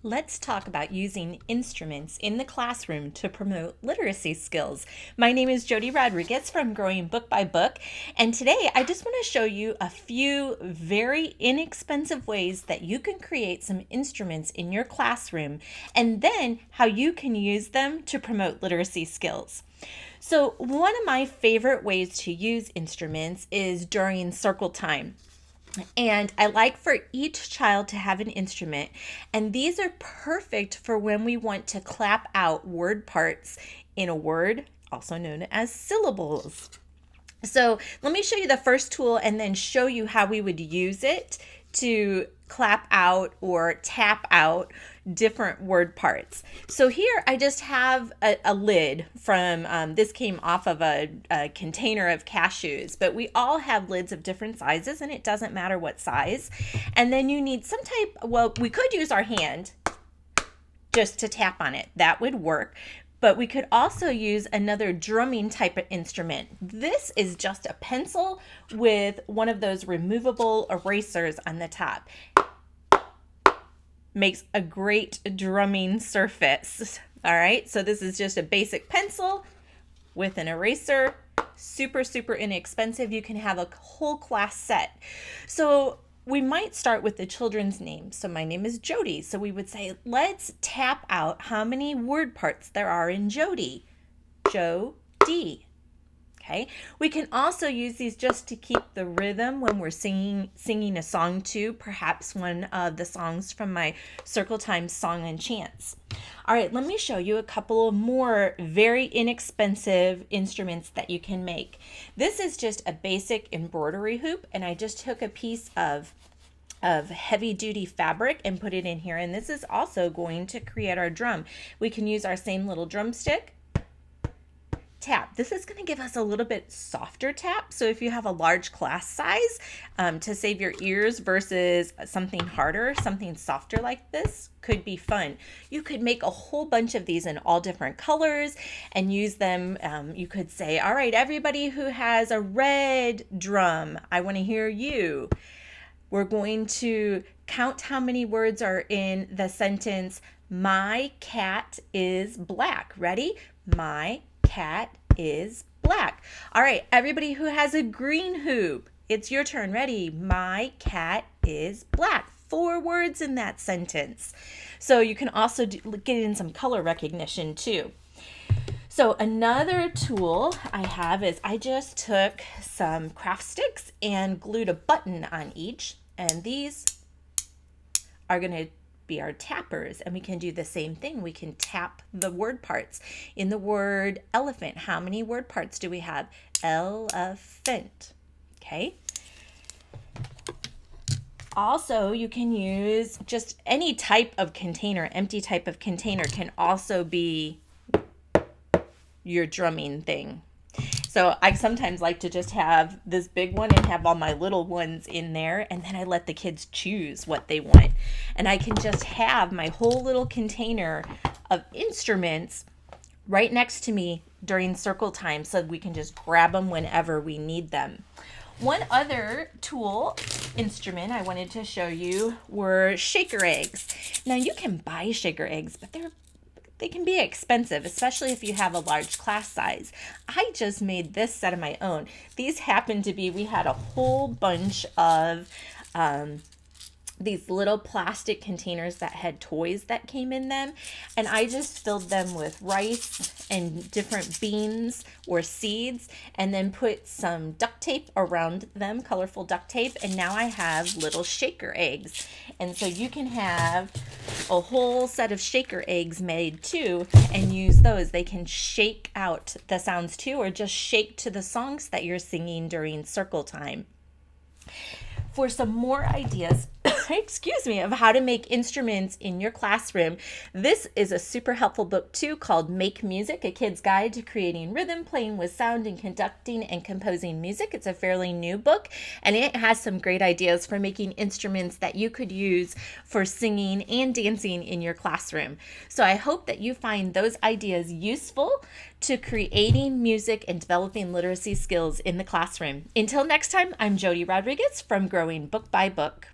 Let's talk about using instruments in the classroom to promote literacy skills. My name is Jody Rodriguez from Growing Book by Book, and today I just want to show you a few very inexpensive ways that you can create some instruments in your classroom and then how you can use them to promote literacy skills. So, one of my favorite ways to use instruments is during circle time. And I like for each child to have an instrument. And these are perfect for when we want to clap out word parts in a word, also known as syllables. So let me show you the first tool and then show you how we would use it to clap out or tap out different word parts. So here I just have a lid from, this came off of a container of cashews, but we all have lids of different sizes and it doesn't matter what size. And then you need some type, well, we could use our hand just to tap on it. That would work. But we could also use another drumming type of instrument. This is just a pencil with one of those removable erasers on the top. Makes a great drumming surface. All right, so this is just a basic pencil with an eraser. Super, super inexpensive. You can have a whole class set. So we might start with the children's names. So my name is Jody. So we would say, let's tap out how many word parts there are in Jody. Jody. Okay. We can also use these just to keep the rhythm when we're singing a song too, perhaps one of the songs from my Circle Time Song and Chants. All right, let me show you a couple of more very inexpensive instruments that you can make. This is just a basic embroidery hoop, and I just took a piece of heavy duty fabric and put it in here, and this is also going to create our drum. We can use our same little drumstick. Tap. This is going to give us a little bit softer tap. So if you have a large class size, to save your ears versus something harder, something softer like this could be fun. You could make a whole bunch of these in all different colors and use them. You could say, all right, everybody who has a red drum, I want to hear you. We're going to count how many words are in the sentence, my cat is black. Ready? My cat is black. All right, everybody who has a green hoop, it's your turn. Ready? My cat is black. 4 words in that sentence. So you can also get in some color recognition too. So another tool I have is I just took some craft sticks and glued a button on each, and these are going to be our tappers, and we can do the same thing. We can tap the word parts. In the word elephant, how many word parts do we have? Elephant. Okay. Also, you can use just any type of container. Empty type of container can also be your drumming thing. So I sometimes like to just have this big one and have all my little ones in there, and then I let the kids choose what they want. And I can just have my whole little container of instruments right next to me during circle time so we can just grab them whenever we need them. One other tool, instrument I wanted to show you were shaker eggs. Now you can buy shaker eggs, but they can be expensive, especially if you have a large class size. I just made this set of my own. These happen to be, we had a whole bunch of these little plastic containers that had toys that came in them, and I just filled them with rice and different beans or seeds, and then put some duct tape around them, colorful duct tape, and now I have little shaker eggs. And so you can have a whole set of shaker eggs made too and use those. They can shake out the sounds too, or just shake to the songs that you're singing during circle time. For some more ideas, excuse me, of how to make instruments in your classroom, this is a super helpful book too called Make Music, A Kid's Guide to Creating Rhythm, Playing with Sound, and Conducting and Composing Music. It's a fairly new book, and it has some great ideas for making instruments that you could use for singing and dancing in your classroom. So I hope that you find those ideas useful to creating music and developing literacy skills in the classroom. Until next time, I'm Jody Rodriguez from Growing Book by Book.